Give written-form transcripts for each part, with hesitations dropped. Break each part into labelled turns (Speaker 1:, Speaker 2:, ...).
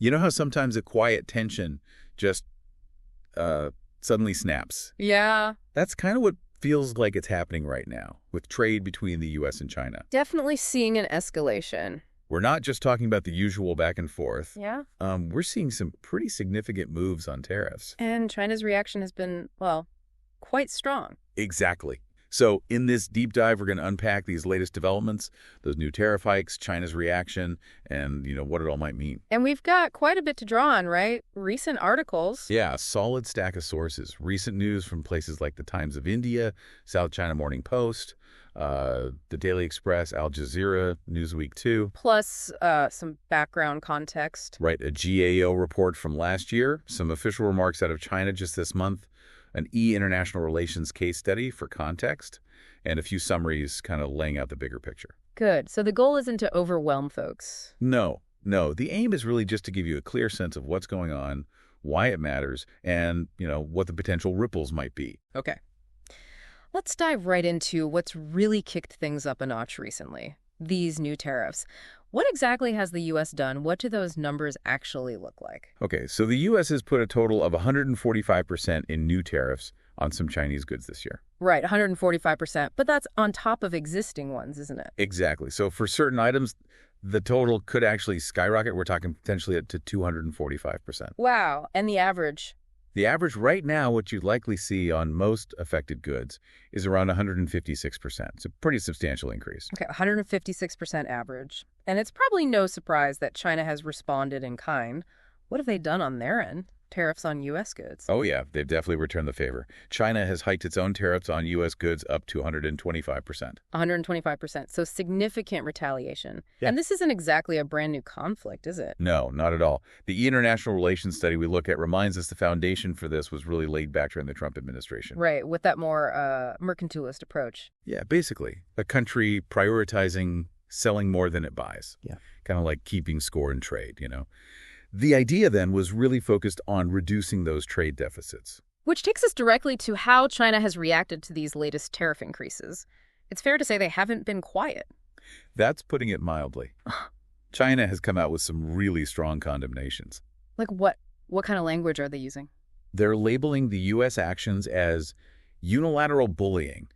Speaker 1: You know how sometimes a quiet tension just suddenly snaps?
Speaker 2: Yeah.
Speaker 1: That's kind of what feels like it's happening right now with trade between the U.S. and China.
Speaker 2: Definitely seeing an escalation.
Speaker 1: We're not just talking about the usual back and forth.
Speaker 2: Yeah.
Speaker 1: We're seeing some pretty significant moves on tariffs.
Speaker 2: And China's reaction has been, well, quite strong.
Speaker 1: Exactly. So in this deep dive, we're going to unpack these latest developments, those new tariff hikes, China's reaction, and, what it all might mean.
Speaker 2: And we've got quite a bit to draw on, right? Recent articles.
Speaker 1: Yeah, a solid stack of sources. Recent news from places like the Times of India, South China Morning Post, the Daily Express, Al Jazeera, Newsweek 2.
Speaker 2: Plus some background context.
Speaker 1: Right, a GAO report from last year, some official remarks out of China just this month, an international relations case study for context, and a few summaries kind of laying out the bigger picture.
Speaker 2: Good. So the goal isn't to overwhelm folks.
Speaker 1: No. The aim is really just to give you a clear sense of what's going on, why it matters, and, what the potential ripples might be.
Speaker 2: Okay. Let's dive right into what's really kicked things up a notch recently. These new tariffs. What exactly has the U.S. done? What do those numbers actually look like?
Speaker 1: Okay, so the U.S. has put a total of 145% in new tariffs on some Chinese goods this year.
Speaker 2: Right, 145%. But that's on top of existing ones, isn't it?
Speaker 1: Exactly. So for certain items, the total could actually skyrocket. We're talking potentially up to 245%.
Speaker 2: Wow. And the average?
Speaker 1: The average right now, what you'd likely see on most affected goods, is around 156%. It's a pretty substantial increase.
Speaker 2: Okay, 156% average. And it's probably no surprise that China has responded in kind. What have they done on their end? Tariffs on U.S. goods.
Speaker 1: Oh, yeah, they've definitely returned the favor. China has hiked its own tariffs on U.S. goods up to 125%.
Speaker 2: 125%. So significant retaliation.
Speaker 1: Yeah.
Speaker 2: And this isn't exactly a brand new conflict, is it?
Speaker 1: No, not at all. The international relations study we look at reminds us the foundation for this was really laid back during the Trump administration.
Speaker 2: Right, with that more mercantilist approach.
Speaker 1: Yeah, basically. A country prioritizing selling more than it buys.
Speaker 2: Yeah.
Speaker 1: Kind of like keeping score in trade, The idea then was really focused on reducing those trade deficits.
Speaker 2: Which takes us directly to how China has reacted to these latest tariff increases. It's fair to say they haven't been quiet.
Speaker 1: That's putting it mildly. China has come out with some really strong condemnations.
Speaker 2: Like what? What kind of language are they using?
Speaker 1: They're labeling the U.S. actions as unilateral bullying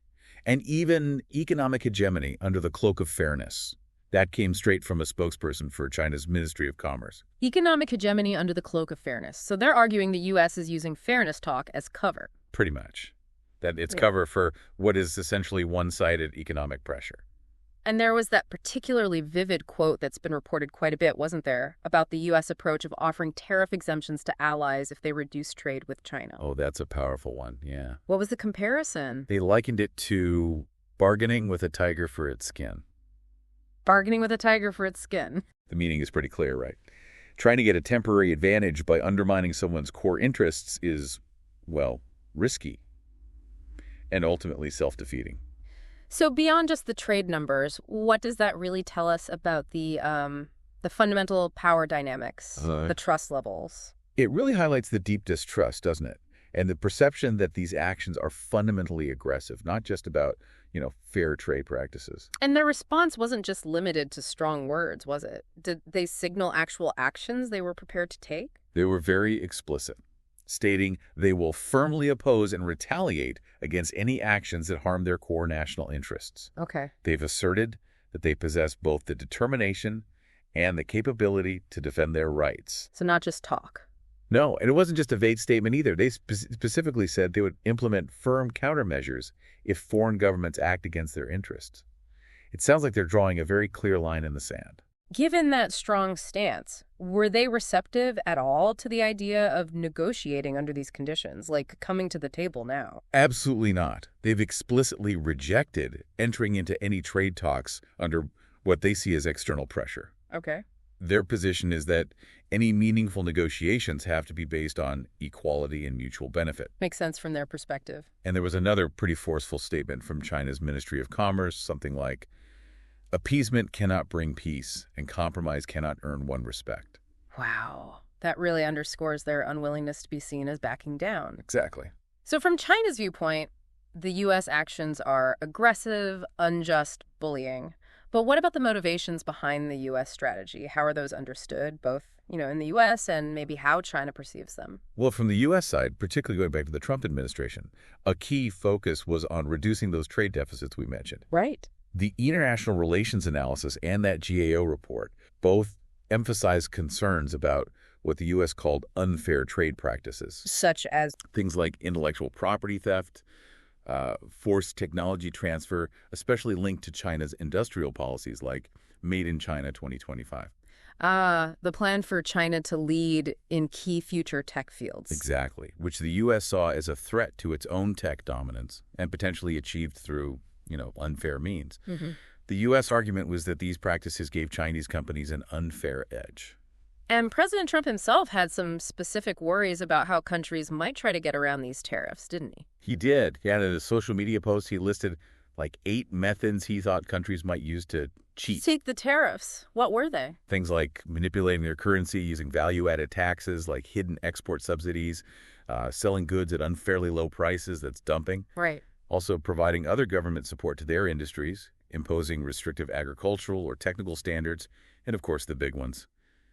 Speaker 1: and even economic hegemony under the cloak of fairness. That came straight from a spokesperson for China's Ministry of Commerce.
Speaker 2: Economic hegemony under the cloak of fairness. So they're arguing the U.S. is using fairness talk as cover.
Speaker 1: Pretty much. That it's cover for what is essentially one-sided economic pressure.
Speaker 2: And there was that particularly vivid quote that's been reported quite a bit, wasn't there, about the U.S. approach of offering tariff exemptions to allies if they reduce trade with China.
Speaker 1: Oh, that's a powerful one, yeah.
Speaker 2: What was the comparison?
Speaker 1: They likened it to bargaining with a tiger for its skin.
Speaker 2: Bargaining with a tiger for its skin.
Speaker 1: The meaning is pretty clear, right? Trying to get a temporary advantage by undermining someone's core interests is, well, risky and ultimately self-defeating.
Speaker 2: So beyond just the trade numbers, what does that really tell us about the fundamental power dynamics, the trust levels?
Speaker 1: It really highlights the deep distrust, doesn't it? And the perception that these actions are fundamentally aggressive, not just about, fair trade practices.
Speaker 2: And their response wasn't just limited to strong words, was it? Did they signal actual actions they were prepared to take?
Speaker 1: They were very explicit, stating they will firmly oppose and retaliate against any actions that harm their core national interests.
Speaker 2: Okay.
Speaker 1: They've asserted that they possess both the determination and the capability to defend their rights.
Speaker 2: So not just talk.
Speaker 1: No, and it wasn't just a vague statement either. They specifically said they would implement firm countermeasures if foreign governments act against their interests. It sounds like they're drawing a very clear line in the sand.
Speaker 2: Given that strong stance, were they receptive at all to the idea of negotiating under these conditions, like coming to the table now?
Speaker 1: Absolutely not. They've explicitly rejected entering into any trade talks under what they see as external pressure.
Speaker 2: Okay.
Speaker 1: Their position is that any meaningful negotiations have to be based on equality and mutual benefit.
Speaker 2: Makes sense from their perspective.
Speaker 1: And there was another pretty forceful statement from China's Ministry of Commerce, something like, appeasement cannot bring peace, and compromise cannot earn one respect.
Speaker 2: Wow. That really underscores their unwillingness to be seen as backing down.
Speaker 1: Exactly.
Speaker 2: So from China's viewpoint, the U.S. actions are aggressive, unjust bullying. But what about the motivations behind the U.S. strategy? How are those understood, both, in the U.S. and maybe how China perceives them?
Speaker 1: Well, from the U.S. side, particularly going back to the Trump administration, a key focus was on reducing those trade deficits we mentioned.
Speaker 2: Right.
Speaker 1: The international relations analysis and that GAO report both emphasized concerns about what the U.S. called unfair trade practices.
Speaker 2: Such as?
Speaker 1: Things like intellectual property theft, forced technology transfer, especially linked to China's industrial policies like Made in China 2025.
Speaker 2: The plan for China to lead in key future tech fields.
Speaker 1: Exactly, which the U.S. saw as a threat to its own tech dominance and potentially achieved through, unfair means.
Speaker 2: Mm-hmm.
Speaker 1: The U.S. argument was that these practices gave Chinese companies an unfair edge.
Speaker 2: And President Trump himself had some specific worries about how countries might try to get around these tariffs, didn't he?
Speaker 1: He did. Yeah, in a social media post, he listed like 8 methods he thought countries might use to cheat.
Speaker 2: Seek the tariffs. What were they?
Speaker 1: Things like manipulating their currency, using value-added taxes like hidden export subsidies, selling goods at unfairly low prices, that's dumping.
Speaker 2: Right.
Speaker 1: Also providing other government support to their industries, imposing restrictive agricultural or technical standards, and of course the big ones,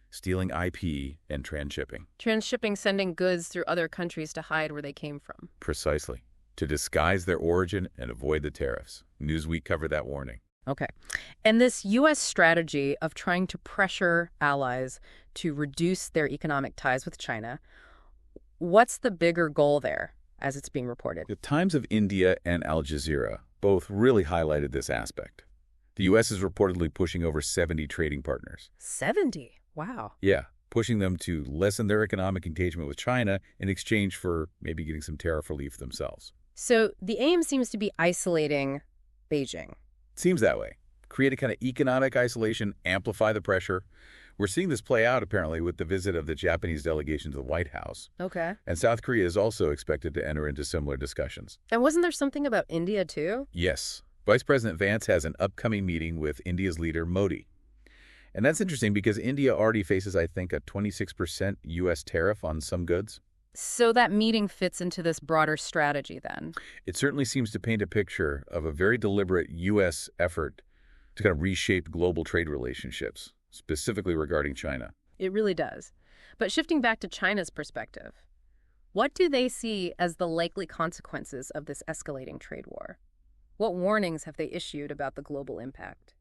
Speaker 1: stealing IP and transshipping.
Speaker 2: Transshipping, sending goods through other countries to hide where they came from.
Speaker 1: Precisely. To disguise their origin and avoid the tariffs. Newsweek covered that warning.
Speaker 2: Okay. And this U.S. strategy of trying to pressure allies to reduce their economic ties with China, what's the bigger goal there, as it's being reported?
Speaker 1: The Times of India and Al Jazeera both really highlighted this aspect. The U.S. is reportedly pushing over 70 trading partners.
Speaker 2: 70? Wow.
Speaker 1: Yeah, pushing them to lessen their economic engagement with China in exchange for maybe getting some tariff relief themselves.
Speaker 2: So the aim seems to be isolating Beijing.
Speaker 1: Seems that way. Create a kind of economic isolation, amplify the pressure. We're seeing this play out, apparently, with the visit of the Japanese delegation to the White House.
Speaker 2: Okay.
Speaker 1: And South Korea is also expected to enter into similar discussions.
Speaker 2: And wasn't there something about India, too?
Speaker 1: Yes. Vice President Vance has an upcoming meeting with India's leader, Modi. And that's interesting because India already faces, I think, a 26% U.S. tariff on some goods.
Speaker 2: So that meeting fits into this broader strategy, then?
Speaker 1: It certainly seems to paint a picture of a very deliberate U.S. effort to kind of reshape global trade relationships, specifically regarding China.
Speaker 2: It really does. But shifting back to China's perspective, what do they see as the likely consequences of this escalating trade war? What warnings have they issued about the global impact?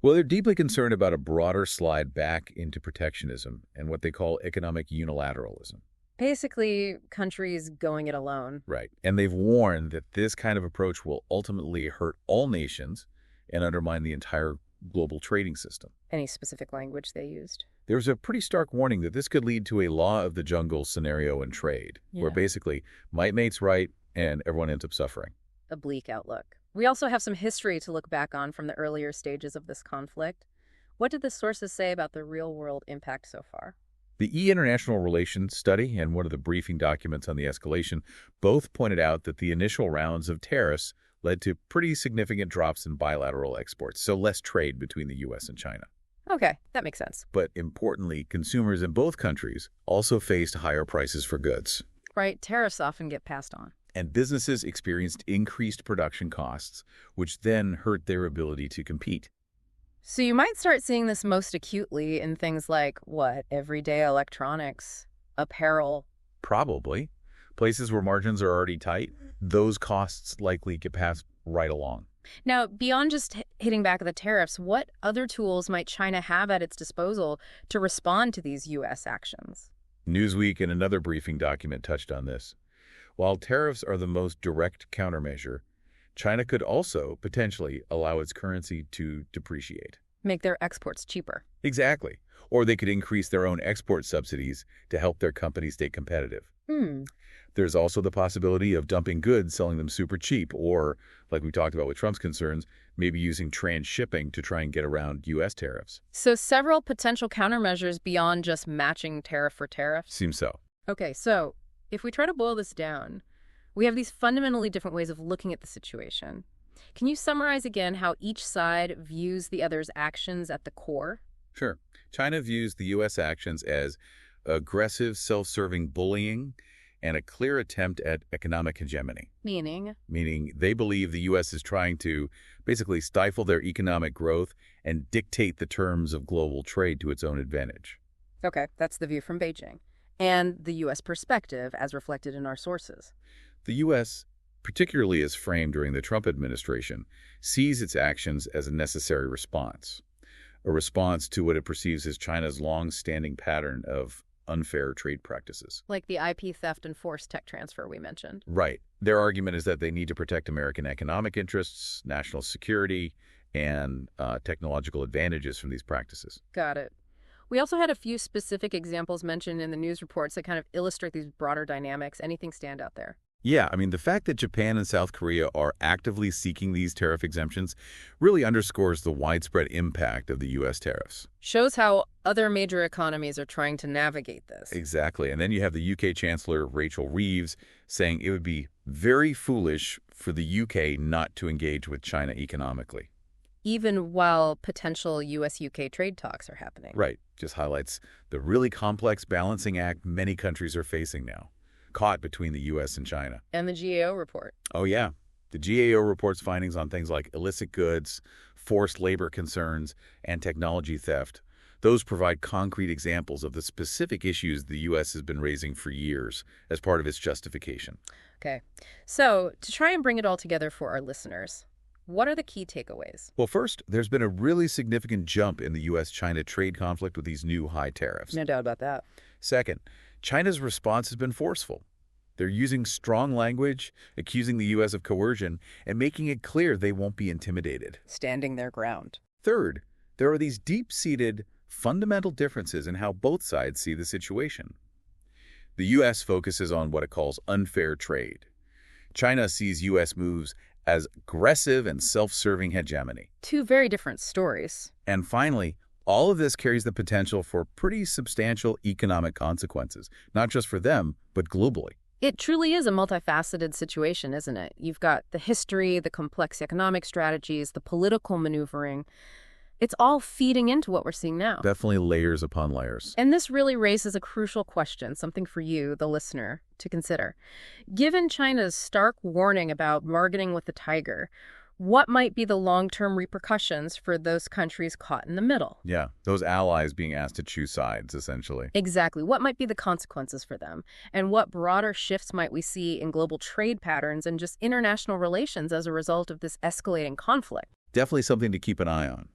Speaker 1: Well, they're deeply concerned about a broader slide back into protectionism and what they call economic unilateralism.
Speaker 2: Basically, countries going it alone.
Speaker 1: Right. And they've warned that this kind of approach will ultimately hurt all nations and undermine the entire global trading system.
Speaker 2: Any specific language they used?
Speaker 1: There's a pretty stark warning that this could lead to a law of the jungle scenario in trade, where basically might makes right and everyone ends up suffering.
Speaker 2: A bleak outlook. We also have some history to look back on from the earlier stages of this conflict. What did the sources say about the real-world impact so far?
Speaker 1: The International Relations study and one of the briefing documents on the escalation both pointed out that the initial rounds of tariffs led to pretty significant drops in bilateral exports, so less trade between the U.S. and China.
Speaker 2: Okay, that makes sense.
Speaker 1: But importantly, consumers in both countries also faced higher prices for goods.
Speaker 2: Right, tariffs often get passed on.
Speaker 1: And businesses experienced increased production costs, which then hurt their ability to compete.
Speaker 2: So you might start seeing this most acutely in things like, everyday electronics, apparel.
Speaker 1: Probably. Places where margins are already tight, those costs likely get passed right along.
Speaker 2: Now, beyond just hitting back at the tariffs, what other tools might China have at its disposal to respond to these U.S. actions?
Speaker 1: Newsweek and another briefing document touched on this. While tariffs are the most direct countermeasure, China could also potentially allow its currency to depreciate.
Speaker 2: Make their exports cheaper.
Speaker 1: Exactly. Or they could increase their own export subsidies to help their companies stay competitive. There's also the possibility of dumping goods, selling them super cheap, or, like we talked about with Trump's concerns, maybe using transshipping to try and get around U.S. tariffs.
Speaker 2: So several potential countermeasures beyond just matching tariff for tariff?
Speaker 1: Seems so.
Speaker 2: Okay, so if we try to boil this down, we have these fundamentally different ways of looking at the situation. Can you summarize again how each side views the other's actions at the core?
Speaker 1: Sure. China views the U.S. actions as aggressive, self-serving bullying and a clear attempt at economic hegemony,
Speaker 2: Meaning?
Speaker 1: meaning they believe the U.S. is trying to basically stifle their economic growth and dictate the terms of global trade to its own advantage.
Speaker 2: Okay, that's the view from Beijing. And the U.S. perspective, as reflected in our sources.
Speaker 1: The U.S., particularly as framed during the Trump administration, sees its actions as a necessary response, a response to what it perceives as China's long-standing pattern of unfair trade practices.
Speaker 2: Like the IP theft and forced tech transfer we mentioned.
Speaker 1: Right. Their argument is that they need to protect American economic interests, national security, and technological advantages from these practices.
Speaker 2: Got it. We also had a few specific examples mentioned in the news reports that kind of illustrate these broader dynamics. Anything stand out there?
Speaker 1: Yeah, I mean, the fact that Japan and South Korea are actively seeking these tariff exemptions really underscores the widespread impact of the U.S. tariffs.
Speaker 2: Shows how other major economies are trying to navigate this.
Speaker 1: Exactly. And then you have the U.K. Chancellor, Rachel Reeves, saying it would be very foolish for the U.K. not to engage with China economically.
Speaker 2: Even while potential U.S.-UK trade talks are happening.
Speaker 1: Right. Just highlights the really complex balancing act many countries are facing now, caught between the U.S. and China.
Speaker 2: And the GAO report.
Speaker 1: Oh, yeah. The GAO reports findings on things like illicit goods, forced labor concerns, and technology theft. Those provide concrete examples of the specific issues the U.S. has been raising for years as part of its justification.
Speaker 2: Okay. So, to try and bring it all together for our listeners, what are the key takeaways?
Speaker 1: Well, first, there's been a really significant jump in the U.S.-China trade conflict with these new high tariffs.
Speaker 2: No doubt about that.
Speaker 1: Second, China's response has been forceful. They're using strong language, accusing the U.S. of coercion, and making it clear they won't be intimidated.
Speaker 2: Standing their ground.
Speaker 1: Third, there are these deep-seated, fundamental differences in how both sides see the situation. The U.S. focuses on what it calls unfair trade. China sees U.S. moves as aggressive and self-serving hegemony.
Speaker 2: Two very different stories.
Speaker 1: And finally, all of this carries the potential for pretty substantial economic consequences, not just for them, but globally.
Speaker 2: It truly is a multifaceted situation, isn't it? You've got the history, the complex economic strategies, the political maneuvering. It's all feeding into what we're seeing now.
Speaker 1: Definitely layers upon layers.
Speaker 2: And this really raises a crucial question, something for you, the listener, to consider. Given China's stark warning about bargaining with the tiger, what might be the long-term repercussions for those countries caught in the middle?
Speaker 1: Yeah, those allies being asked to choose sides, essentially.
Speaker 2: Exactly. What might be the consequences for them? And what broader shifts might we see in global trade patterns and just international relations as a result of this escalating conflict?
Speaker 1: Definitely something to keep an eye on.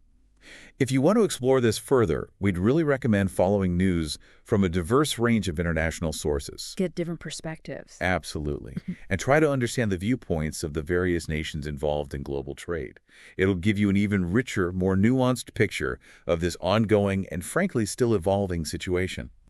Speaker 1: If you want to explore this further, we'd really recommend following news from a diverse range of international sources.
Speaker 2: Get different perspectives.
Speaker 1: Absolutely. And try to understand the viewpoints of the various nations involved in global trade. It'll give you an even richer, more nuanced picture of this ongoing and frankly still evolving situation.